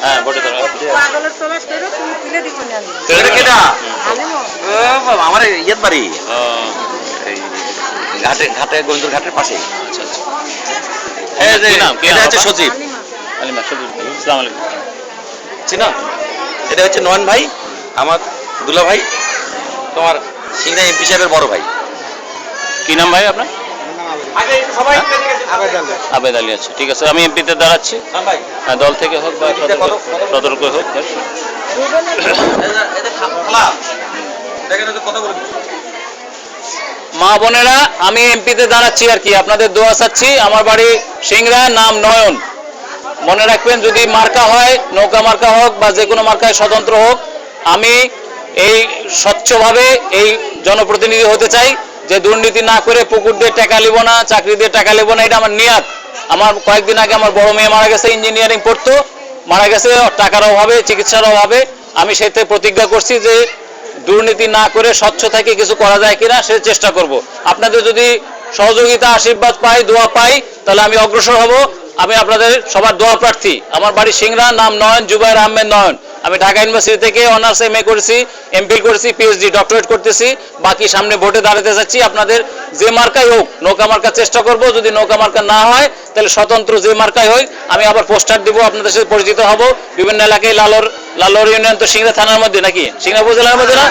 হ্যাঁ ভোটে দাঁড়াবো। পাগলের সমাজ করে তুমি তুলে দিব না আমি। এটা কেটা আলিমো ও বাবা, আমার ইয়ের বাড়ি এই ঘাটে গোবিন্দর ঘাটের পাশে। আচ্ছা আচ্ছা। এই যে কি নাম? কি এটা নাম হচ্ছে আপনার? সচিব, আলিমা আলিমা সবুজ। আসসালামু আলাইকুম। চিনো? এটা হচ্ছে নয়ন ভাই, আমার দুলা ভাই, তোমার সিংড়া এমপি সাহেবের বড় ভাই। কি নাম ভাই আপনার? আগে সবাই আবেদ আলী। আচ্ছা ঠিক আছে, আমি এমপিতে দাঁড়াচ্ছি। ভাই দল থেকে হোক বা সতর্ক হোক। মা বোনেরা, আমি এমপিতে দাঁড়াচ্ছি আর কি, আপনাদের দোয়া চাচ্ছি। আমার বাড়ি সিংড়া, নাম নয়ন। মনে রাখবেন, যদি মার্কা হয়, নৌকা মার্কা হোক বা যে কোনো মার্কায় স্বতন্ত্র হোক, আমি এই স্বচ্ছভাবে এই জনপ্রতিনিধি হতে চাই, যে দুর্নীতি না করে পুকুর দিয়ে টাকা লিব না, চাকরি দিয়ে টাকা লিব না। এটা আমার নিয়াত। আমার কয়েকদিন আগে আমার বড় মেয়ে মারা গেছে, ইঞ্জিনিয়ারিং পড়তো, মারা গেছে টাকার অভাবে, চিকিৎসার অভাবে। আমি সেটা প্রতিজ্ঞা করছি যে দুর্নীতি না করে স্বচ্ছ থেকে কিছু করা যায় কিনা সে চেষ্টা করব। আপনাদের যদি সহযোগিতা, আশীর্বাদ পাই, দোয়া পাই, তাহলে আমি অগ্রসর হব। আমি আপনাদের সবার দোয়া প্রার্থী। আমার বাড়ি সিংড়া, নাম নয়ন, জুবাইর আহমেদ নয়ন। আমি ঢাকা ইউনিভার্সিটি থেকে অনার্স এমএ করেছি, এমফিল করেছি, পিএইচডি ডক্টরেট করতেছি। বাকি সামনে ভোটে দাঁড়াতে চাচ্ছি। আপনাদের যে মার্কাই হোক, নৌকা মার্কার চেষ্টা করব। যদি নৌকা মার্কা না হয়, তাহলে স্বতন্ত্র যে মার্কাই হোক, আমি আবার পোস্টার দিব, আপনাদের সাথে পরিচিত হব। বিভিন্ন এলাকায় লালর ইউনিয়ন তো সিংড়া থানার মধ্যে নাকি, সিংড়া উপজেলার মধ্যে না?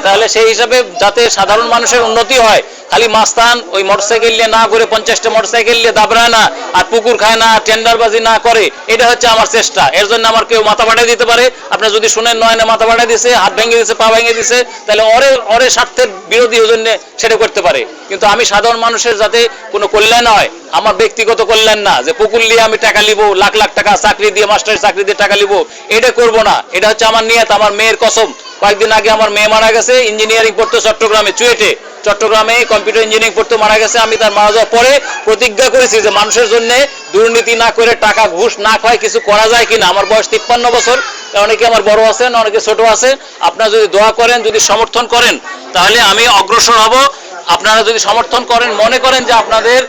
তাহলে সেই হিসাবে যাতে সাধারণ মানুষের উন্নতি হয়, খালি মাস্তান ওই মোটরসাইকেল নিয়ে না করে 50টা মোটরসাইকেল নিয়ে দাবড়ায় না, আর পুকুর খায় না, টেন্ডারবাজি না করে, এটা হচ্ছে আমার চেষ্টা। এর জন্য আমার কেউ মাথা বাড়াই দিতে পারে। আপনার যদি শুনেন নয়নে মাথা বাড়াই দিছে, হাত ভেঙে দিছে, পা ভেঙে দিছে, তাহলে ওরে স্বার্থের বিরোধী জন্য সেটা করতে পারে। কিন্তু আমি সাধারণ মানুষের যাতে কোনো কল্যাণ হয়, আমার ব্যক্তিগত কল্যাণ না, যে পুকুর নিয়ে আমি টাকা লিবো, লাখ লাখ টাকা চাকরি দিয়ে, মাস্টারের চাকরি দিয়ে টাকা লিবো, এটা করব না। এটা হচ্ছে আমার নিয়ত, আমার মেয়ের কসম। কয়েকদিন আগে আমার মেয়ে মারা গেছে, ইঞ্জিনিয়ারিং পড়তো চট্টগ্রামে, চুয়েটে, চট্টগ্রামে কম্পিউটার ইঞ্জিনিয়ারিং পড়তে মারা গেছে। আমি তার মারা যাওয়ার পরে প্রতিজ্ঞা করেছি যে মানুষের জন্য দুর্নীতি না করে, টাকা ঘুষ না খায় কিছু করা যায় কিনা। আমার বয়স 53 বছর, অনেকে আমার বড় আছেন, অনেকে ছোট আছে। আপনারা যদি দোয়া করেন, যদি সমর্থন করেন, তাহলে আমি অগ্রসর হব। আপনারা যদি সমর্থন করেন, মনে করেন যে আপনাদের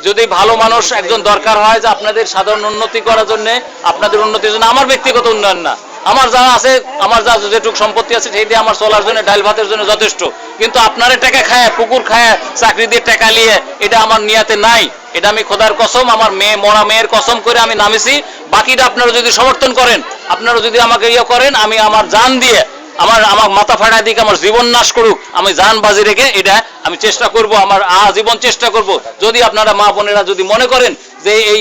যদি ভালো মানুষ একজন দরকার হয়, যে আপনাদের সাধারণ উন্নতি করার জন্য, আপনাদের উন্নতির জন্য, আমার ব্যক্তিগত উন্নয়ন না, আমার যা আছে, আমার যা যেটুকু সম্পত্তি আছে সেই দিয়ে আমার চলার জন্য, ডাল ভাতের জন্য যথেষ্ট। কিন্তু আপনারা টাকা খায়, পুকুর খায়, চাকরি দিয়ে টাকা নিয়ে, এটা আমার নিয়াতে নাই। এটা আমি খোদার কসম, আমার মরা মেয়ের কসম করে আমি নামেছি। বাকিটা আপনারা যদি সমর্থন করেন, আপনারা যদি আমাকে করেন, আমি আমার জান দিয়ে, আমার মাথা ফাটা দিকে আমার জীবন নাশ করুক, আমি জান বাজি রেখে এটা আমি চেষ্টা করব, আমার আজীবন চেষ্টা করব। যদি আপনারা মা বোনেরা যদি মনে করেন যে এই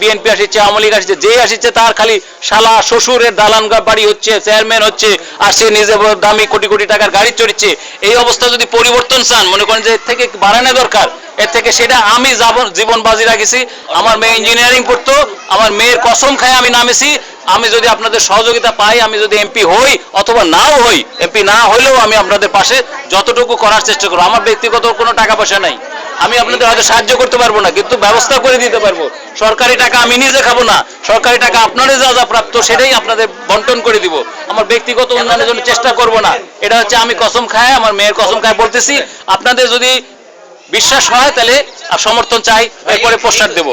বিএনপি আসছে, আওয়ামী লীগ আসছে, যে আসছে তার খালি শালা শ্বশুরের দালান বাড়ি হচ্ছে, চেয়ারম্যান হচ্ছে, আর সে নিজে দামি কোটি কোটি টাকার গাড়ি চড়ছে, এই অবস্থা যদি পরিবর্তন চান, মনে করেন যে এর থেকে বাড়ানো দরকার, এর থেকে সেটা আমি জীবন বাজি রাখেছি। আমার মেয়ে ইঞ্জিনিয়ারিং পড়তো, আমার মেয়ের কসম খায় আমি নামেছি। আমি যদি আপনাদের সহযোগিতা পাই, আমি যদি এমপি হই অথবা নাও হই, এমপি না হইলেও আমি আপনাদের পাশে যতটুকু করার চেষ্টা করবো। আমার ব্যক্তিগত কোনো টাকা পয়সা নাই, আমি আপনাদের হয়তো সাহায্য করতে পারবো না, কিন্তু ব্যবস্থা করে দিতে পারবো। সরকারি টাকা আমি নিজে খাবো না, সরকারি টাকা আপনাদের যা যা প্রাপ্ত সেটাই আপনাদের বন্টন করে দিব। আমার ব্যক্তিগত উন্নয়নের জন্য চেষ্টা করব না। এটা হচ্ছে আমি কসম খায়, আমার মেয়ের কসম খায় বলতেছি। আপনাদের যদি বিশ্বাস হয় তাহলে সমর্থন চাই, এরপরে পোস্টার দেবো।